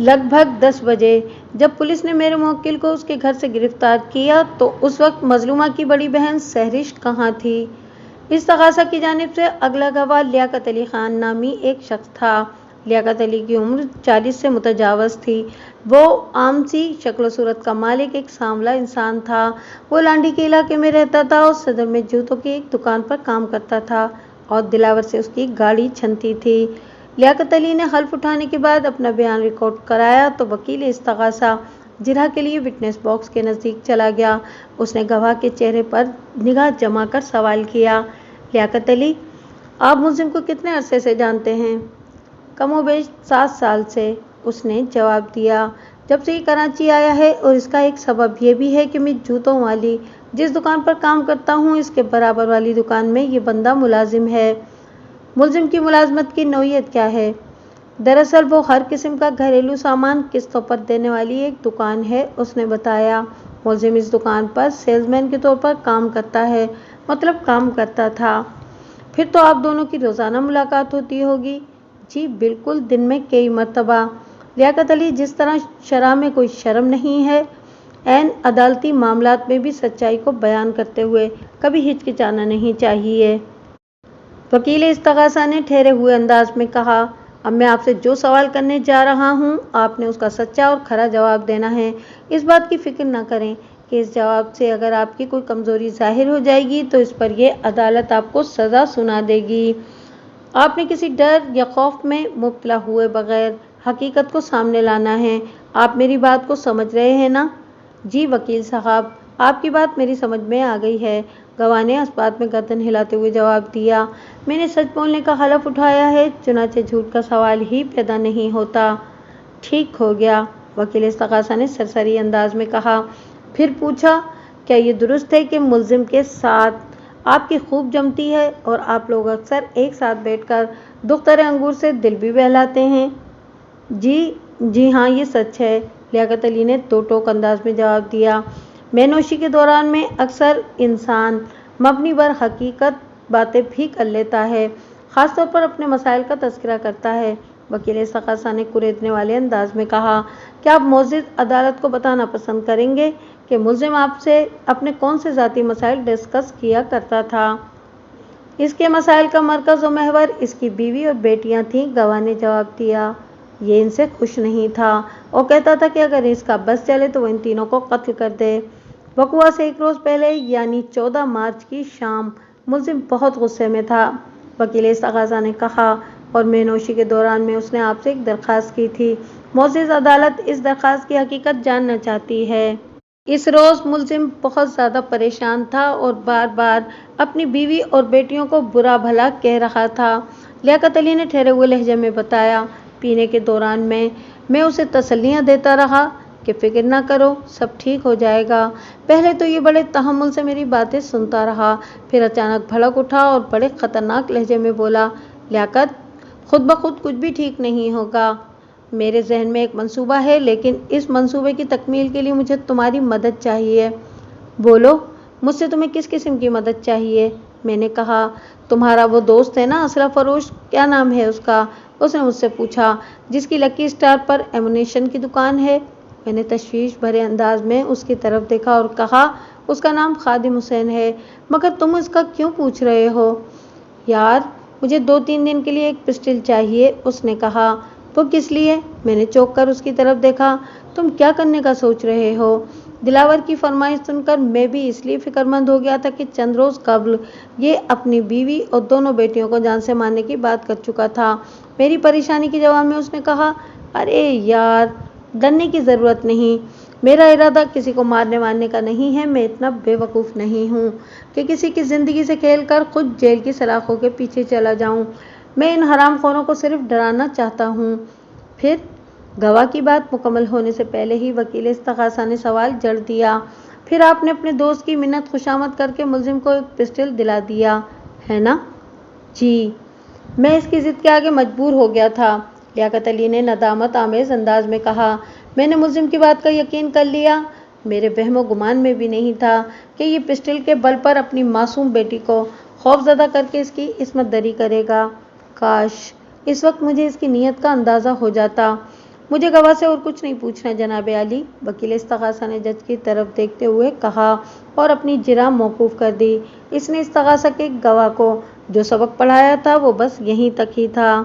لگ بھگ 10 بجے جب پولیس نے میرے موکل کو اس کے گھر سے گرفتار کیا تو اس وقت مظلومہ کی بڑی بہن سہرش کہاں تھی؟ استغاثہ کی جانب سے اگلا گواہ لیاقت علی خان نامی ایک شخص تھا۔ لیاقت علی کی عمر 40 سے متجاوز تھی۔ وہ عام سی شکل و صورت کا مالک ایک سانولا انسان تھا۔ وہ لانڈی کے علاقے میں رہتا تھا اور صدر میں جوتوں کی ایک دکان پر کام کرتا تھا اور دلاور سے اس کی گاڑی چھنتی تھی۔ لیاقت علی نے حلف اٹھانے کے بعد اپنا بیان ریکارڈ کرایا تو وکیل استغاثہ جرح کے لیے وٹنس باکس کے نزدیک چلا گیا۔ اس نے گواہ کے چہرے پر نگاہ جما کر سوال کیا، لیاقت علی، آپ ملزم کو کتنے عرصے سے جانتے ہیں؟ کم و بیش 7 سال سے، اس نے جواب دیا، جب سے یہ کراچی آیا ہے، اور اس کا ایک سبب یہ بھی ہے کہ میں جوتوں والی جس دکان پر کام کرتا ہوں اس کے برابر والی دکان میں یہ بندہ ملازم ہے۔ ملزم کی ملازمت کی نوعیت کیا ہے؟ دراصل وہ ہر قسم کا گھریلو سامان قسطوں پر دینے والی ایک دکان ہے، اس نے بتایا۔ ملزم اس دکان پر سیلز مین کے طور پر کام کرتا ہے، مطلب کام کرتا تھا۔ پھر تو آپ دونوں کی روزانہ ملاقات ہوتی ہوگی؟ جی بالکل، دن میں کئی مرتبہ۔ لیاقت علی، جس طرح شرح میں کوئی شرم نہیں ہے، عین عدالتی معاملات میں بھی سچائی کو بیان کرتے ہوئے کبھی ہچکچانا نہیں چاہیے۔ وکیل استغاثہ نے ٹھہرے ہوئے انداز میں کہا، اب میں آپ سے جو سوال کرنے جا رہا ہوں آپ نے اس کا سچا اور کھرا جواب دینا ہے۔ اس بات کی فکر نہ کریں کہ اس جواب سے اگر آپ کی کوئی کمزوری ظاہر ہو جائے گی تو اس پر یہ عدالت آپ کو سزا سنا دے گی۔ آپ نے کسی ڈر یا خوف میں مبتلا ہوئے بغیر حقیقت کو سامنے لانا ہے۔ آپ میری بات کو سمجھ رہے ہیں نا؟ جی وکیل صاحب، آپ کی بات میری سمجھ میں آ گئی ہے، گواہ نے اس بات میں گردن ہلاتے ہوئے جواب دیا۔ میں نے سچ بولنے کا حلف اٹھایا ہے، چنانچہ جھوٹ کا سوال ہی پیدا نہیں ہوتا۔ ٹھیک ہو گیا، وکیل استغاثہ نے سرسری انداز میں کہا۔ پھر پوچھا، کیا یہ درست ہے کہ ملزم کے ساتھ آپ کی خوب جمتی ہے اور آپ لوگ اکثر ایک ساتھ بیٹھ کر دختر انگور سے دل بھی بہلاتے ہیں؟ جی ہاں، یہ سچ ہے، لیاقت علی نے دو ٹوک انداز میں جواب دیا۔ مے نوشی کے دوران میں اکثر انسان مبنی بر حقیقت باتیں بھی کر لیتا ہے، خاص طور پر اپنے مسائل کا تذکرہ کرتا ہے۔ وکیل استغاثہ نے کریدنے والے انداز میں کہا، کیا آپ معزز عدالت کو بتانا پسند کریں گے کہ ملزم آپ سے اپنے کون سے ذاتی مسائل ڈسکس کیا کرتا تھا؟ اس کے مسائل کا مرکز و محور اس کی بیوی اور بیٹیاں تھیں، گواہ نے جواب دیا۔ یہ ان سے خوش نہیں تھا اور کہتا تھا کہ اگر اس کا بس چلے تو وہ ان تینوں کو قتل کر دے۔ وقوعہ سے ایک روز پہلے یعنی 14 مارچ کی شام ملزم بہت غصے میں تھا، وکیل استغاثہ نے کہا، اور مے نوشی کے دوران میں اس نے آپ سے ایک درخواست کی تھی۔ معزز عدالت، اس درخواست کی حقیقت جاننا چاہتی ہے۔ اس روز ملزم بہت زیادہ پریشان تھا اور بار بار اپنی بیوی اور بیٹیوں کو برا بھلا کہہ رہا تھا۔ لیاقت علی نے ٹھہرے ہوئے لہجے میں بتایا، پینے کے دوران میں اسے تسلیاں دیتا رہا کہ فکر نہ کرو، سب ٹھیک ہو جائے گا۔ پہلے تو یہ بڑے تحمل سے میری باتیں سنتا رہا، پھر اچانک بھڑک اٹھا اور بڑے خطرناک لہجے میں بولا، لیاقت، خود بخود کچھ بھی ٹھیک نہیں ہوگا۔ میرے ذہن میں ایک منصوبہ ہے لیکن اس منصوبے کی تکمیل کے لیے مجھے تمہاری مدد چاہیے۔ بولو، مجھ سے تمہیں کس قسم کی مدد چاہیے؟ میں نے کہا، تمہارا وہ دوست ہے نا اسلحہ فروش، کیا نام ہے اس کا؟ اس نے مجھ سے پوچھا، جس کی لکی اسٹار پر ایمونیشن کی دکان ہے۔ میں نے تشویش بھرے انداز میں اس کی طرف دیکھا اور کہا، اس کا نام خادم حسین ہے، مگر تم اس کا کیوں پوچھ رہے ہو؟ یار، مجھے 2-3 دن کے لیے ایک پسٹل چاہیے، اس نے کہا۔ وہ کس لیے؟ میں نے چونک کر اس کی طرف دیکھا۔ تم کیا کرنے کا سوچ رہے ہو؟ دلاور کی فرمائش سن کر میں بھی اس لیے فکر مند ہو گیا تھا کہ چند روز قبل یہ اپنی بیوی اور دونوں بیٹیوں کو جان سے مارنے کی بات کر چکا تھا۔ میری پریشانی کے جواب میں اس نے کہا، ارے یار، ڈرنے کی ضرورت نہیں، میرا ارادہ کسی کو مارنے کا نہیں ہے، میں اتنا بے وقوف نہیں ہوں کہ کسی کی زندگی سے کھیل کر خود جیل کی سلاخوں کے پیچھے چلا جاؤں، میں ان حرام خوروں کو صرف ڈرانا چاہتا ہوں۔ پھر؟ گواہ کی بات مکمل ہونے سے پہلے ہی وکیل استغاثہ نے سوال جڑ دیا، پھر آپ نے اپنے دوست کی منت خوشامد کر کے ملزم کو ایک پسٹل دلا دیا ہے نا؟ جی، میں اس کی ضد کے آگے مجبور ہو گیا تھا، لیاقت علی نے ندامت آمیز انداز میں کہا۔ میں نے ملزم کی بات کا یقین کر لیا، میرے وہم و گمان میں بھی نہیں تھا کہ یہ پسٹل کے بل پر اپنی معصوم بیٹی کو خوفزدہ کر کے اس کی عصمت دری کرے گا۔ کاش اس وقت مجھے اس کی نیت کا اندازہ ہو جاتا۔ مجھے گواہ سے اور کچھ نہیں پوچھنا جناب عالی، وکیل استغاثہ نے جج کی طرف دیکھتے ہوئے کہا اور اپنی جرح موقوف کر دی۔ اس نے استغاثہ کے گواہ کو جو سبق پڑھایا تھا وہ بس یہیں تک ہی تھا۔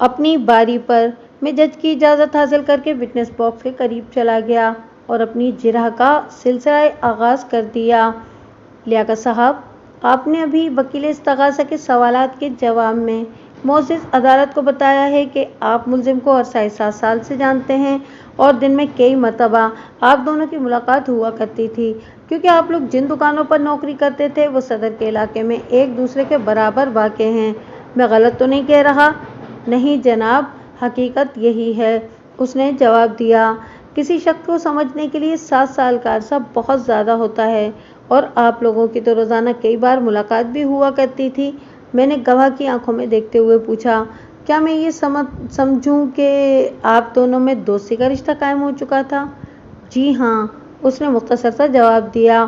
اپنی باری پر میں جج کی اجازت حاصل کر کے وٹنس باکس کے قریب چلا گیا اور اپنی جرح کا سلسلہ آغاز کر دیا۔ لیاقت صاحب، آپ نے ابھی وکیل استغاثہ کے سوالات کے جواب میں معزز عدالت کو بتایا ہے کہ آپ ملزم کو عرصہ 7 سال سے جانتے ہیں اور دن میں کئی مرتبہ آپ دونوں کی ملاقات ہوا کرتی تھی، کیونکہ آپ لوگ جن دکانوں پر نوکری کرتے تھے وہ صدر کے علاقے میں ایک دوسرے کے برابر واقع ہیں۔ میں غلط تو نہیں کہہ رہا؟ نہیں جناب، حقیقت یہی ہے، اس نے جواب دیا۔ کسی شخص کو سمجھنے کے لیے 7 سال کا عرصہ بہت زیادہ ہوتا ہے، اور آپ لوگوں کی تو روزانہ کئی بار ملاقات بھی ہوا کرتی تھی۔ میں نے گواہ کی آنکھوں میں دیکھتے ہوئے پوچھا، کیا میں یہ سمجھوں کہ آپ دونوں میں دوستی کا رشتہ قائم ہو چکا تھا؟ جی ہاں، اس نے مختصر سا جواب دیا،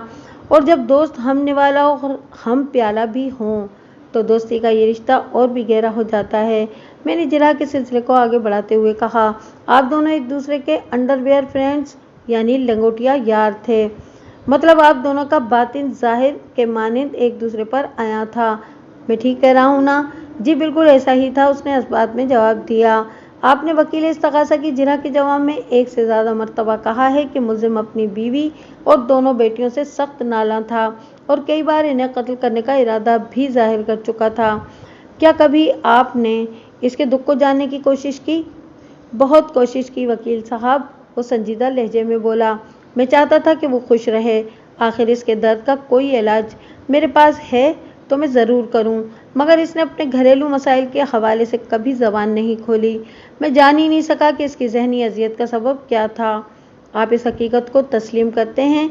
اور جب دوست ہم نوالا اور ہم پیالہ بھی ہوں تو دوستی کا یہ رشتہ اور بھی گہرا ہو جاتا ہے۔ میں نے جرح کے سلسلے کو آگے بڑھاتے ہوئے کہا، آپ دونوں ایک دوسرے کے انڈر ویئر فرینڈز یعنی لنگوٹیا یار تھے، مطلب آپ دونوں کا باطن ظاہر کے مانند ایک دوسرے پر آیا تھا۔ میں ٹھیک کہہ رہا ہوں نا؟ جی بالکل ایسا ہی تھا، اس نے اس بات میں جواب دیا۔ آپ نے وکیل استغاثہ کی جرح کے جواب میں ایک سے زیادہ مرتبہ کہا ہے کہ ملزم اپنی بیوی اور دونوں بیٹیوں سے سخت نالاں تھا اور کئی بار انہیں قتل کرنے کا ارادہ بھی ظاہر کر چکا تھا۔ کیا کبھی آپ نے اس کے دکھ کو جاننے کی کوشش کی؟ بہت کوشش کی وکیل صاحب، وہ سنجیدہ لہجے میں بولا۔ میں چاہتا تھا کہ وہ خوش رہے، آخر اس کے درد کا کوئی علاج میرے پاس ہے تو میں ضرور کروں، مگر اس نے اپنے گھریلو مسائل کے حوالے سے کبھی زبان نہیں کھولی۔ میں جان ہی نہیں سکا کہ اس کی ذہنی اذیت کا سبب کیا تھا۔ آپ اس حقیقت کو تسلیم کرتے ہیں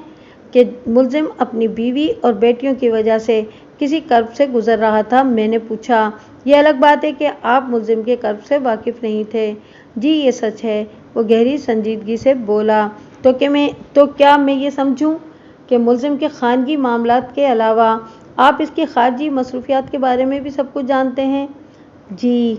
کہ ملزم اپنی بیوی اور بیٹیوں کی وجہ سے کسی کرب سے گزر رہا تھا؟ میں نے پوچھا۔ یہ الگ بات ہے کہ آپ ملزم کے کرب سے واقف نہیں تھے۔ جی یہ سچ ہے، وہ گہری سنجیدگی سے بولا۔ تو کیا میں یہ سمجھوں کہ ملزم کے خانگی معاملات کے علاوہ آپ اس کی خارجی مصروفیات کے بارے میں بھی سب کچھ جانتے ہیں؟ جی،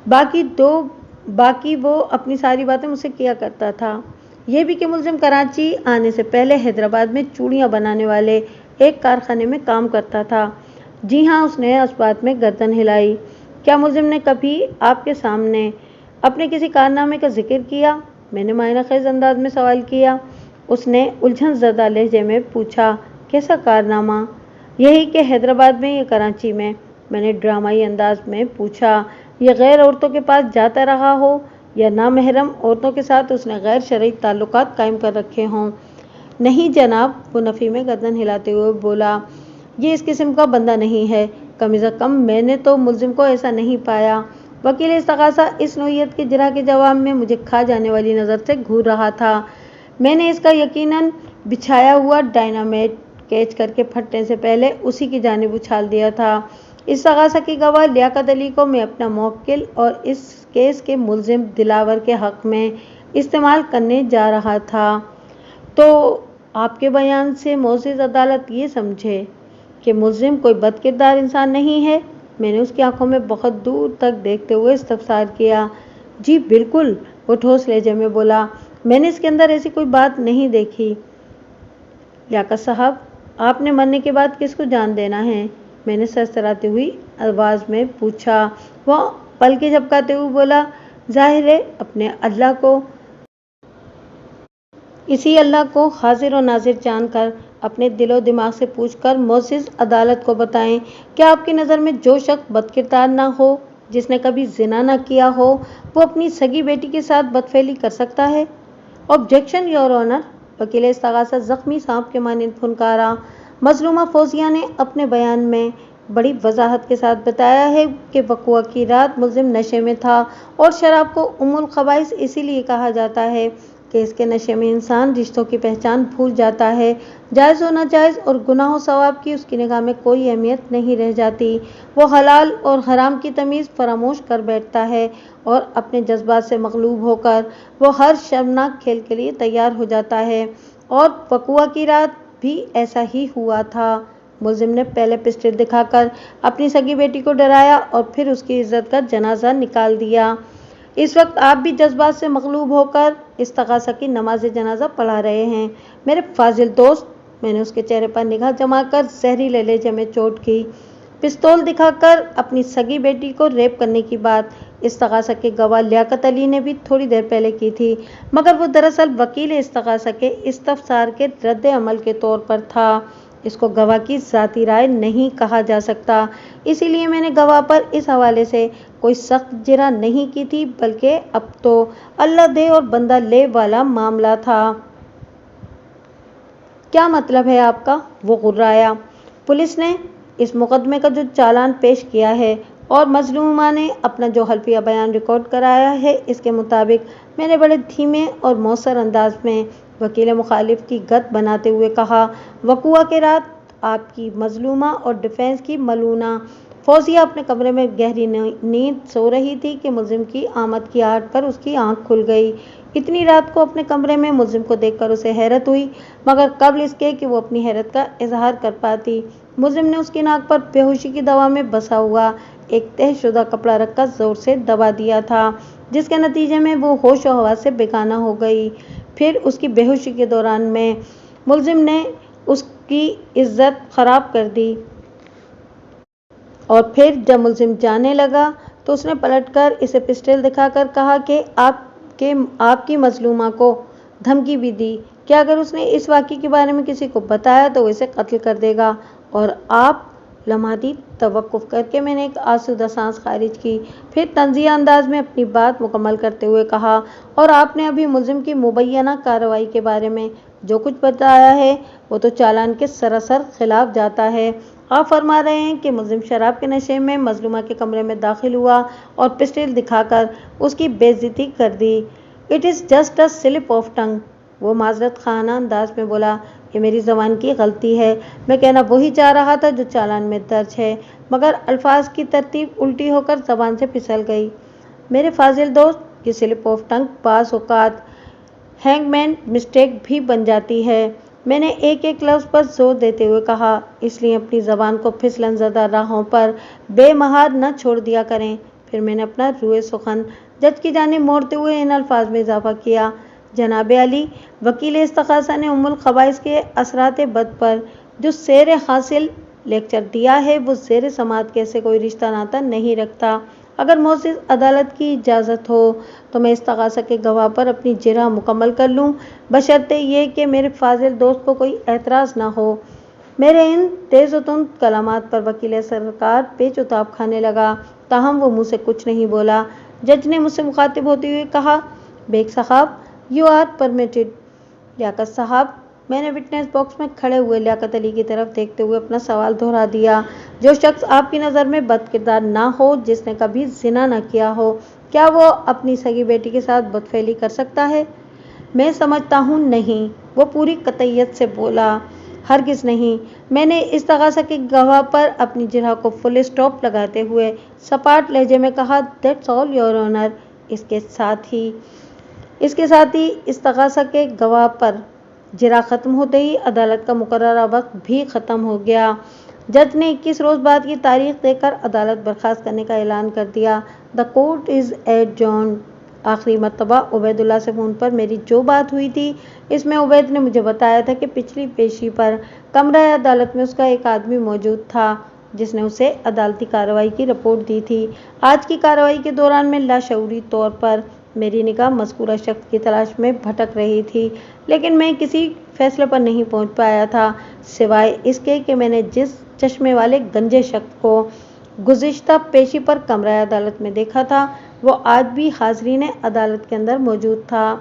باقی وہ اپنی ساری باتیں مجھ سے کیا کرتا تھا۔ یہ بھی کہ ملزم کراچی آنے سے پہلے حیدرآباد میں چوڑیاں بنانے والے ایک کارخانے میں کام کرتا تھا۔ جی ہاں، اس نے اس بات میں گردن ہلائی۔ کیا ملزم نے کبھی آپ کے سامنے اپنے کسی کارنامے کا ذکر کیا؟ میں نے معنی خیز انداز میں سوال کیا۔ اس نے الجھن زدہ لہجے میں پوچھا، کیسا کارنامہ؟ یہی کہ حیدرآباد میں یا کراچی میں نے ڈرامائی انداز میں پوچھا، یہ غیر عورتوں کے پاس جاتا رہا ہو یا نامحرم عورتوں کے ساتھ اس نے غیر شرعی تعلقات قائم کر رکھے ہوں؟ نہیں جناب، وہ نفی میں گردن ہلاتے ہوئے بولا، یہ اس قسم کا بندہ نہیں ہے، کم از کم میں نے تو ملزم کو ایسا نہیں پایا۔ وکیل استغاثہ اس نوعیت کی جرح کے جواب میں مجھے کھا جانے والی نظر سے گھور رہا تھا۔ میں نے اس کا یقیناً بچھایا ہوا ڈائنامائٹ کیچ کر کے پھٹنے سے پہلے اسی کی جانب اچھال دیا تھا۔ استغاثہ کی گواہ لیاقت علی کو میں اپنا موکل اور اس کیس کے ملزم دلاور کے حق میں استعمال کرنے جا رہا تھا۔ تو آپ کے بیان سے معزز عدالت یہ سمجھے کہ ملزم کوئی بد کردار انسان نہیں ہے؟ میں نے اس کی آنکھوں میں بہت دور تک دیکھتے ہوئے استفسار کیا۔ جی بالکل، وہ ٹھوس لہجے میں بولا، میں نے اس کے اندر ایسی کوئی بات نہیں دیکھی۔ لیاقت صاحب، آپ نے مرنے کے بعد کس کو جان دینا ہے؟ میں نے سرسراتی ہوئی آواز میں پوچھا۔ وہ پلکیں جھپکاتے ہوئے بولا، ظاہر ہے اپنے اللہ کو۔ اسی اللہ کو حاضر و ناظر جان کر اپنے دل و دماغ سے پوچھ کر معزز عدالت کو بتائیں، کیا آپ کی نظر میں جو شخص بد کردار نہ ہو، جس نے کبھی زنا نہ کیا ہو، وہ اپنی سگی بیٹی کے ساتھ بدفعلی کر سکتا ہے؟ آبجیکشن یور آنر، وکیل استغاثہ زخمی سانپ کے مانند پھنکارا۔ مظلومہ فوزیہ نے اپنے بیان میں بڑی وضاحت کے ساتھ بتایا ہے کہ وقوع کی رات ملزم نشے میں تھا، اور شراب کو ام الخبائث اسی لیے کہا جاتا ہے کہ اس کے نشے میں انسان رشتوں کی پہچان بھول جاتا ہے، جائز و ناجائز اور گناہ و ثواب کی اس کی نگاہ میں کوئی اہمیت نہیں رہ جاتی، وہ حلال اور حرام کی تمیز فراموش کر بیٹھتا ہے اور اپنے جذبات سے مغلوب ہو کر وہ ہر شرمناک کھیل کے لیے تیار ہو جاتا ہے، اور وقوع کی رات بھی ایسا ہی ہوا تھا۔ ملزم نے پہلے پسٹل دکھا کر اپنی سگی بیٹی کو ڈرایا اور پھر اس کی عزت کا جنازہ نکال دیا۔ اس وقت آپ بھی جذبات سے مغلوب ہو کر استغاثہ کی نماز جنازہ پڑھا رہے ہیں۔ میرے فاضل دوست، میں نے اس کے چہرے پر نگاہ جما کر زہریلے لہجے میں چوٹ کی۔ پستول دکھا کر اپنی سگی بیٹی کو ریپ کرنے کی بات استغاثہ کے گواہ لیاقت علی نے بھی تھوڑی دیر پہلے کی تھی، مگر وہ دراصل وکیل استغاثہ کے استفسار کے رد عمل کے طور پر تھا۔ اس کو گواہ کی ذاتی رائے نہیں کہا جا سکتا، اسی لیے میں نے گواہ پر اس حوالے سے کوئی سخت جرح نہیں کی تھی، بلکہ اب تو اللہ دے اور بندہ لے والا معاملہ تھا۔ کیا مطلب ہے آپ کا؟ وہ غرایا۔ پولیس نے اس مقدمے کا جو چالان پیش کیا ہے اور مظلومہ نے اپنا جو حلفیہ بیان ریکارڈ کرایا ہے، اس کے مطابق میں نے بڑے دھیمے اور مؤثر انداز میں وکیل مخالف کی گت بناتے ہوئے کہا، وقوعہ کے رات آپ کی مظلومہ اور ڈیفنس کی ملونہ فوزیہ اپنے کمرے میں گہری نیند سو رہی تھی کہ ملزم کی آمد کی آہٹ پر اس کی آنکھ کھل گئی۔ اتنی رات کو اپنے کمرے میں ملزم کو دیکھ کر اسے حیرت ہوئی، مگر قبل اس کے کہ وہ اپنی حیرت کا اظہار کر پاتی، ملزم نے اس کی ناک پر بے ہوشی کی دوا میں بسا ہوا ایک طے شدہ کپڑا رکھ کر زور سے دبا دیا تھا، جس کے نتیجے میں وہ ہوش و حواس سے بیگانہ ہو گئی۔ پھر اس کی بے ہوشی کے دوران میں ملزم نے اس کی عزت خراب کر دی، اور پھر جب ملزم جانے لگا تو اس نے پلٹ کر اسے پسٹل دکھا کر کہا کہ آپ کی مظلومہ کو دھمکی بھی دی کہ اگر اس نے اس واقعے کے بارے میں کسی کو بتایا تو وہ اسے قتل کر دے گا۔ اور آپ؟ لمحاتی توقف کر کے میں نے ایک آسودہ سانس خارج کی، پھر طنزیہ انداز میں اپنی بات مکمل کرتے ہوئے کہا، اور آپ نے ابھی ملزم کی مبینہ کارروائی کے بارے میں جو کچھ بتایا ہے وہ تو چالان کے سراسر خلاف جاتا ہے۔ آپ فرما رہے ہیں کہ ملزم شراب کے نشے میں مظلومہ کے کمرے میں داخل ہوا اور پسٹل دکھا کر اس کی بے عزتی کر دی۔ It is just a slip of tongue, وہ معذرت خواہانہ انداز میں بولا، یہ میری زبان کی غلطی ہے، میں کہنا وہی چاہ رہا تھا جو چالان میں درج ہے، مگر الفاظ کی ترتیب الٹی ہو کر زبان سے پھسل گئی۔ میرے فاضل دوست، یہ سلپ آف ٹنگ بعض اوقات ہینگ مین مسٹیک بھی بن جاتی ہے۔ میں نے ایک ایک لفظ پر زور دیتے ہوئے کہا، اس لیے اپنی زبان کو پھسلن زدہ راہوں پر بے مہار نہ چھوڑ دیا کریں۔ پھر میں نے اپنا روئے سخن جج کی جانب موڑتے ہوئے ان الفاظ میں اضافہ کیا، جناب علی، وکیل استغاثہ نے ام الخبائث کے اثرات بد پر جو سیر حاصل لیکچر دیا ہے وہ زیر سماعت کیسے کوئی رشتہ ناطہ نہیں رکھتا۔ اگر معزز عدالت کی اجازت ہو تو میں استغاثہ کے گواہ پر اپنی جرح مکمل کر لوں، بشرطے یہ کہ میرے فاضل دوست کو کوئی اعتراض نہ ہو۔ میرے ان تیز و تند کلمات پر وکیل سرکار پیچ و تاب کھانے لگا، تاہم وہ منہ سے کچھ نہیں بولا۔ جج نے مجھ سے مخاطب ہوتے ہوئے کہا، بیگ صاحب، یو آر پرمیٹڈ۔ لیاقت صاحب، میں نے وٹنس باکس میں کھڑے ہوئے لیاقت علی کی طرف دیکھتے ہوئے اپنا سوال دہرا دیا، جو شخص آپ کی نظر میں بد کردار نہ ہو، جس نے کبھی زنا نہ کیا ہو، کیا وہ اپنی سگی بیٹی کے ساتھ بدفعلی کر سکتا ہے؟ میں سمجھتا ہوں نہیں، وہ پوری قطعیت سے بولا، ہرگز نہیں۔ میں نے استغاثہ کے گواہ پر اپنی جرح کو فل اسٹاپ لگاتے ہوئے سپاٹ لہجے میں کہا، دیٹس آل یور آنر۔ اس کے ساتھ ہی استغاثہ کے گواہ پر جرح ختم ہوتے ہی عدالت کا مقررہ وقت بھی ختم ہو گیا۔ جج نے 21 روز بعد کی تاریخ دے کر عدالت برخاست کرنے کا اعلان کر دیا۔ The court is adjourned. آخری مرتبہ عبید اللہ سے فون پر میری جو بات ہوئی تھی، اس میں عبید نے مجھے بتایا تھا کہ پچھلی پیشی پر کمرہ عدالت میں اس کا ایک آدمی موجود تھا جس نے اسے عدالتی کارروائی کی رپورٹ دی تھی۔ آج کی کارروائی کے دوران میں لاشعوری طور پر میری نگاہ مذکورہ شخص کی تلاش میں بھٹک رہی تھی، لیکن میں کسی فیصلے پر نہیں پہنچ پایا تھا، سوائے اس کے کہ میں نے جس چشمے والے گنجے شخص کو گزشتہ پیشی پر کمرہ عدالت میں دیکھا تھا، وہ آج بھی حاضرین عدالت کے اندر موجود تھا۔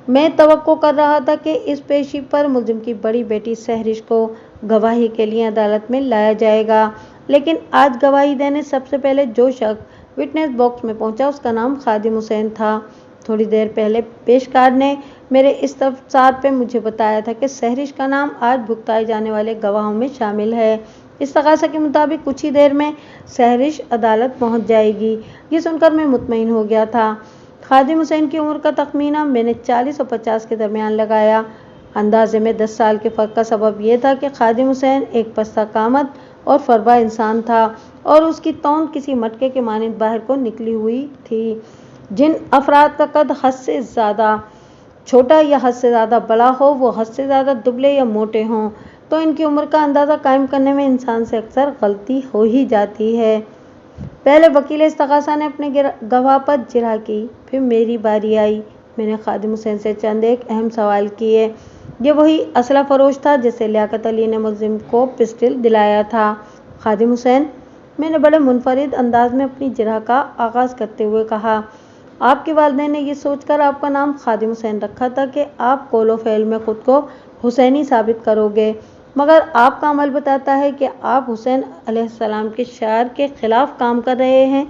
میں توقع کر رہا تھا کہ اس پیشی پر ملزم کی بڑی بیٹی سہرش کو گواہی کے لیے عدالت میں لایا جائے گا، لیکن آج گواہی دینے سب سے پہلے جو شخص وٹنس باکس میں پہنچا اس کا نام خادم حسین تھا۔ تھوڑی دیر پہلے پیشکار نے میرے استفسار پہ مجھے بتایا تھا کہ سہرش کا نام آج بھگتائے جانے والے گواہوں میں شامل ہے۔ استغاثہ کے مطابق کچھ ہی دیر میں سہرش عدالت پہنچ جائے گی۔ یہ سن کر میں مطمئن ہو گیا تھا۔ خادم حسین کی عمر کا تخمینہ میں نے 40 اور 50 کے درمیان لگایا۔ اندازے میں 10 سال کے فرق کا سبب یہ تھا کہ خادم حسین ایک پستہ قامت اور فربا انسان تھا، اور اس کی توند کسی مٹکے کے مانند باہر کو نکلی ہوئی تھی، جن افراد کا قد حد سے زیادہ چھوٹا یا حد سے زیادہ بڑا ہو، وہ حد سے زیادہ دبلے یا موٹے ہوں، تو ان کی عمر کا اندازہ قائم کرنے میں انسان سے اکثر غلطی ہو ہی جاتی ہے۔ پہلے وکیل استغاثہ نے اپنے گواہ پر جرح کی، پھر میری باری آئی۔ میں نے خادم حسین سے چند ایک اہم سوال کیے۔ یہ وہی اسلحہ فروش تھا جس سے لیاقت علی نے ملزم کو پسٹل دلایا تھا؟ خادم حسین، میں نے بڑے منفرد انداز میں اپنی جرح کا آغاز کرتے ہوئے کہا، آپ کے والدین نے یہ سوچ کر آپ کا نام خادم حسین رکھا تھا کہ آپ قول و فعل میں خود کو حسینی ثابت کرو گے، مگر آپ کا عمل بتاتا ہے کہ آپ حسین علیہ السلام کے شعار کے خلاف کام کر رہے ہیں۔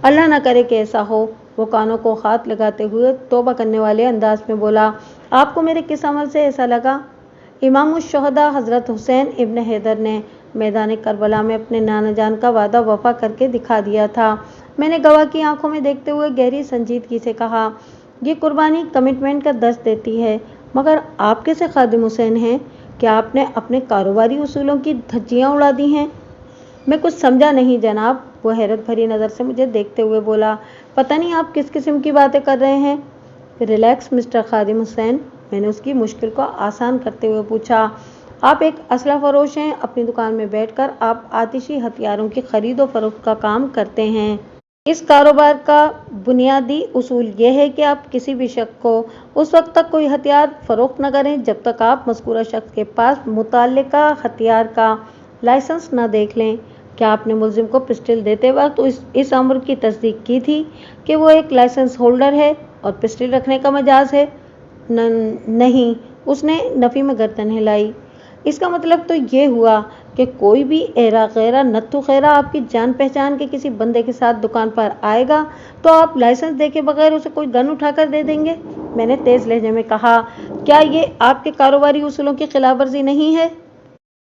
اللہ نہ کرے کہ ایسا ہو۔ وہ کانوں کو ہاتھ لگاتے ہوئے توبہ کرنے والے انداز میں بولا، آپ کو میرے کس عمل سے ایسا لگا؟ امام الشہداء حضرت حسین ابن حیدر نے میدان کربلا میں اپنے نانا جان کا وعدہ وفا کر کے دکھا دیا تھا۔ میں نے گواہ کی آنکھوں میں دیکھتے ہوئے گہری سنجیدگی سے کہا، یہ قربانی کمٹمنٹ کا درس دیتی ہے، مگر آپ کیسے خادم حسین ہیں؟ کیا آپ نے اپنے کاروباری اصولوں کی دھجیاں اڑا دی ہیں؟ میں کچھ سمجھا نہیں جناب۔ وہ حیرت بھری نظر سے مجھے دیکھتے ہوئے بولا، پتہ نہیں آپ کس قسم کی باتیں کر رہے ہیں۔ ریلیکس مسٹر خادم حسین، میں نے اس کی مشکل کو آسان کرتے ہوئے پوچھا، آپ ایک اسلحہ فروش ہیں، اپنی دکان میں بیٹھ کر آپ آتشی ہتھیاروں کی خرید و فروخت کا کام کرتے ہیں۔ اس کاروبار کا بنیادی اصول یہ ہے کہ آپ کسی بھی شخص کو اس وقت تک کوئی ہتھیار فروخت نہ کریں جب تک آپ مذکورہ شخص کے پاس متعلقہ ہتھیار کا لائسنس نہ دیکھ لیں۔ کیا آپ نے ملزم کو پسٹل دیتے وقت اس امر کی تصدیق کی تھی کہ وہ ایک لائسنس ہولڈر ہے اور پسٹل رکھنے کا مجاز ہے؟ نہیں، اس نے نفی میں گردن ہلائی۔ اس کا مطلب تو یہ ہوا کہ کوئی بھی ایرا غیرہ نتھو خیرہ آپ کی جان پہچان کے کسی بندے کے ساتھ دکان پر آئے گا تو آپ لائسنس دیکھے بغیر اسے کوئی گن اٹھا کر دے دیں گے؟ میں نے تیز لہجے میں کہا، کیا یہ آپ کے کاروباری اصولوں کی خلاف ورزی نہیں ہے؟